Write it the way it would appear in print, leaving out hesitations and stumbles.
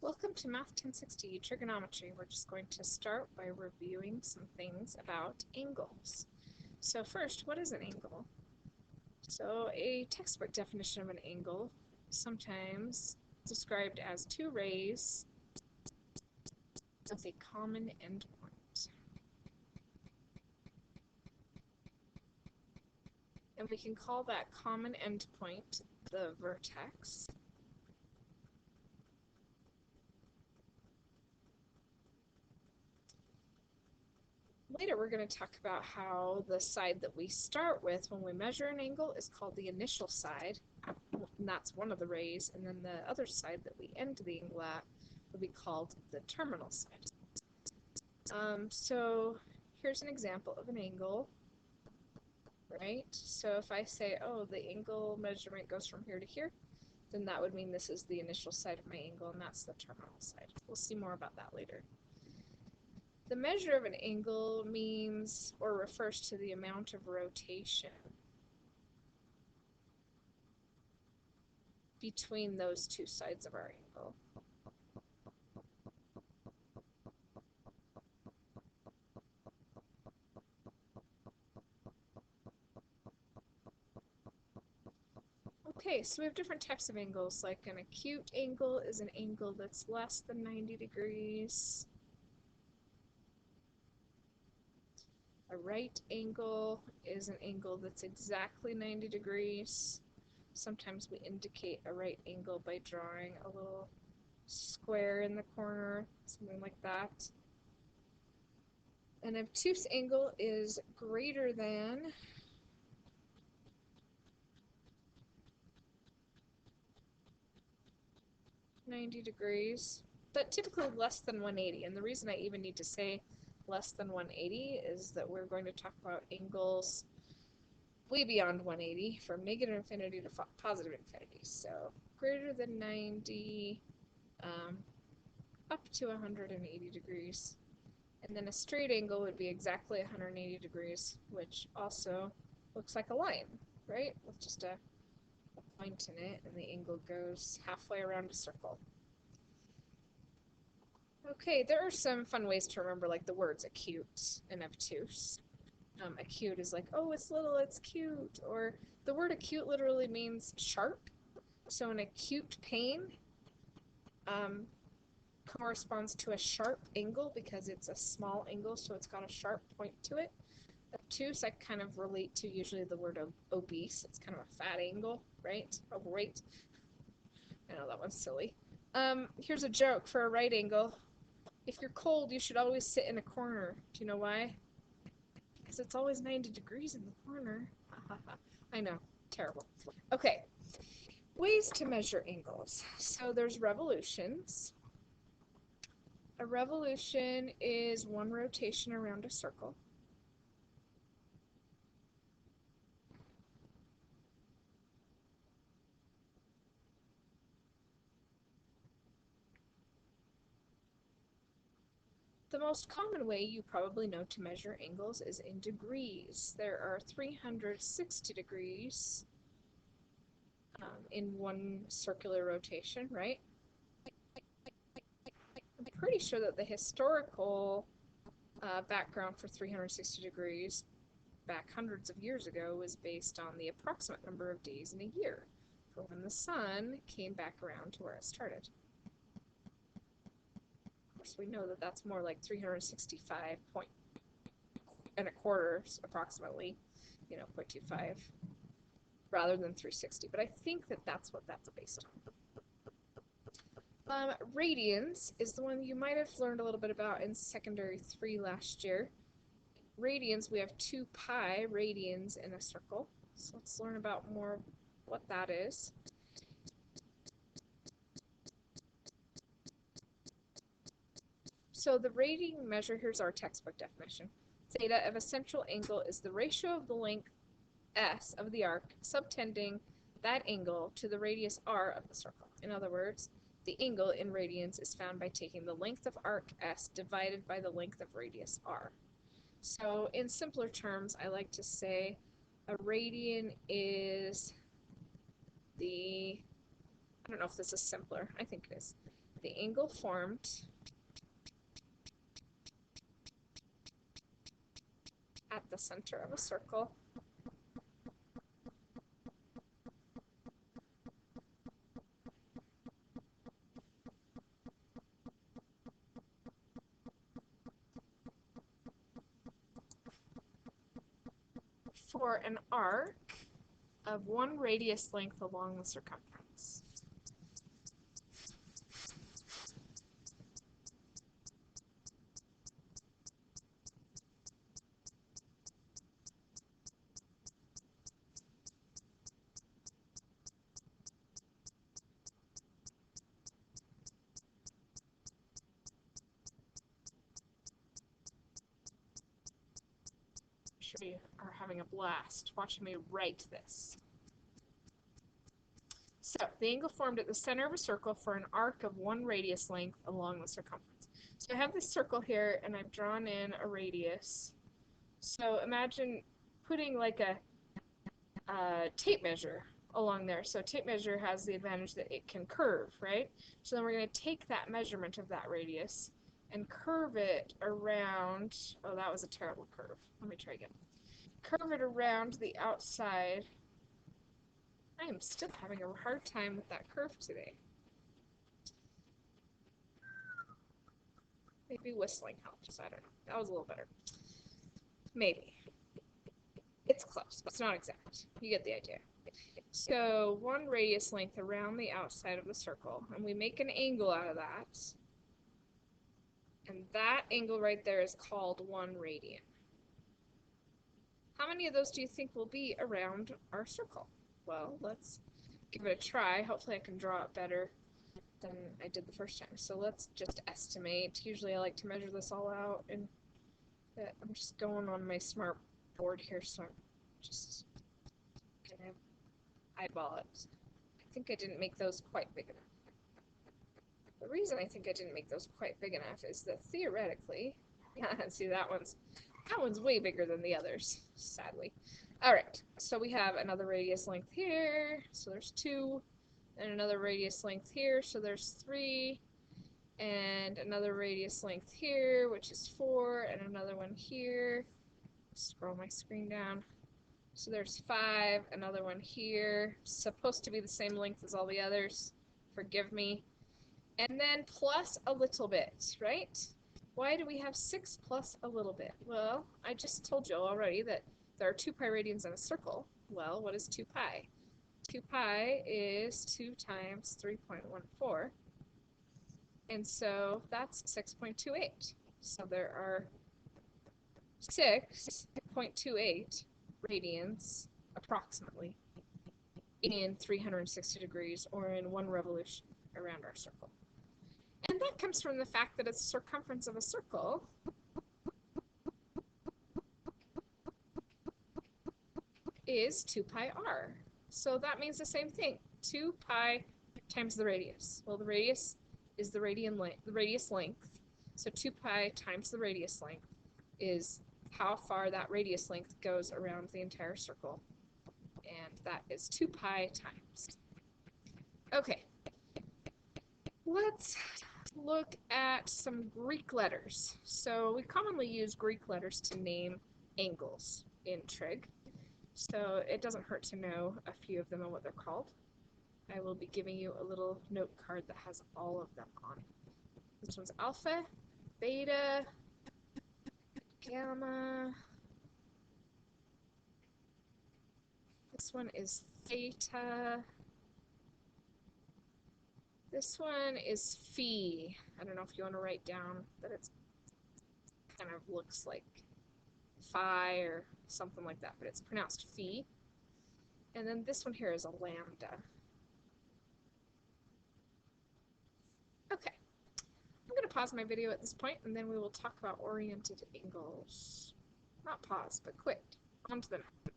Welcome to Math 1060 Trigonometry. We're just going to start by reviewing some things about angles. So first, what is an angle? So a textbook definition of an angle, sometimes described as two rays with a common endpoint. And we can call that common endpoint the vertex. Later we're going to talk about how the side that we start with when we measure an angle is called the initial side, and that's one of the rays, and then the other side that we end the angle at will be called the terminal side. So here's an example of an angle, right? So if I say, oh, the angle measurement goes from here to here, then that would mean this is the initial side of my angle, and that's the terminal side. We'll see more about that later. The measure of an angle means or refers to the amount of rotation between those two sides of our angle. Okay, so we have different types of angles, like an acute angle is an angle that's less than 90 degrees. A right angle is an angle that's exactly 90 degrees. Sometimes we indicate a right angle by drawing a little square in the corner, something like that. An obtuse angle is greater than 90 degrees, but typically less than 180. And the reason I even need to say less than 180 is that we're going to talk about angles way beyond 180, from negative infinity to positive infinity. So greater than 90, up to 180 degrees. And then a straight angle would be exactly 180 degrees, which also looks like a line, right? With just a point in it, and the angle goes halfway around a circle. Okay, there are some fun ways to remember, like the words acute and obtuse. Acute is like, oh, it's little, it's cute. Or the word acute literally means sharp. So an acute pain corresponds to a sharp angle because it's a small angle, so it's got a sharp point to it. Obtuse, I kind of relate to usually the word obese. It's kind of a fat angle, right? Overweight. I know that one's silly. Here's a joke for a right angle. If you're cold, you should always sit in a corner. Do you know why? Because it's always 90 degrees in the corner. I know, terrible. Okay, ways to measure angles. So there's revolutions. A revolution is one rotation around a circle. The most common way you probably know to measure angles is in degrees. There are 360 degrees in one circular rotation, right? I'm pretty sure that the historical background for 360 degrees back hundreds of years ago was based on the approximate number of days in a year for when the sun came back around to where it started. Of course, we know that that's more like 365 point and a quarter approximately, 0.25 rather than 360, but I think that that's what that's based on. Radians is the one you might have learned a little bit about in secondary 3 last year. Radians, we have 2 pi radians in a circle, so let's learn about more what that is. So the radian measure, here's our textbook definition. Theta of a central angle is the ratio of the length s of the arc subtending that angle to the radius r of the circle. In other words, the angle in radians is found by taking the length of arc s divided by the length of radius r. So in simpler terms, I like to say a radian is I don't know if this is simpler, I think it is. the angle formed at the center of a circle for an arc of 1 radius length along the circumference. I'm sure you are having a blast watching me write this. So the angle formed at the center of a circle for an arc of 1 radius length along the circumference. So I have this circle here and I've drawn in a radius. So imagine putting like a tape measure along there. So tape measure has the advantage that it can curve, right? So then we're going to take that measurement of that radius and curve it around, oh, that was a terrible curve. Let me try again. Curve it around the outside. I am still having a hard time with that curve today. Maybe whistling helps. I don't know. That was a little better. Maybe. It's close, but it's not exact. You get the idea. So 1 radius length around the outside of the circle, and we make an angle out of that. And that angle right there is called 1 radian. How many of those do you think will be around our circle? Well, let's give it a try. Hopefully I can draw it better than I did the first time. So let's just estimate. Usually I like to measure this all out, and I'm just going on my smart board here, so I'm just gonna eyeball it. I think I didn't make those quite big enough. The reason I think I didn't make those quite big enough is that theoretically, see that one's way bigger than the others, sadly. Alright, so we have another radius length here, so there's 2, and another radius length here, so there's 3, and another radius length here, which is 4, and another one here. Scroll my screen down. So there's 5, another one here, supposed to be the same length as all the others, forgive me. And then plus a little bit, right? Why do we have 6 plus a little bit? Well, I just told you already that there are 2 pi radians in a circle. Well, what is 2 pi? 2 pi is 2 times 3.14. And so that's 6.28. So there are 6.28 radians, approximately, in 360 degrees, or in 1 revolution around our circle. And that comes from the fact that the circumference of a circle is 2 pi r. So that means the same thing, 2 pi times the radius. Well, the radius is the radius length, so 2 pi times the radius length is how far that radius length goes around the entire circle, and that is 2 pi times. Okay, let's look at some Greek letters. So we commonly use Greek letters to name angles in trig, so it doesn't hurt to know a few of them and what they're called. I will be giving you a little note card that has all of them on it. This one's alpha, beta, gamma. This one is theta. This one is phi. I don't know if you want to write down that it's kind of looks like phi or something like that, but it's pronounced phi. And then this one here is a lambda. Okay, I'm going to pause my video at this point, and then we will talk about oriented angles. Not pause, but quit. On to the next.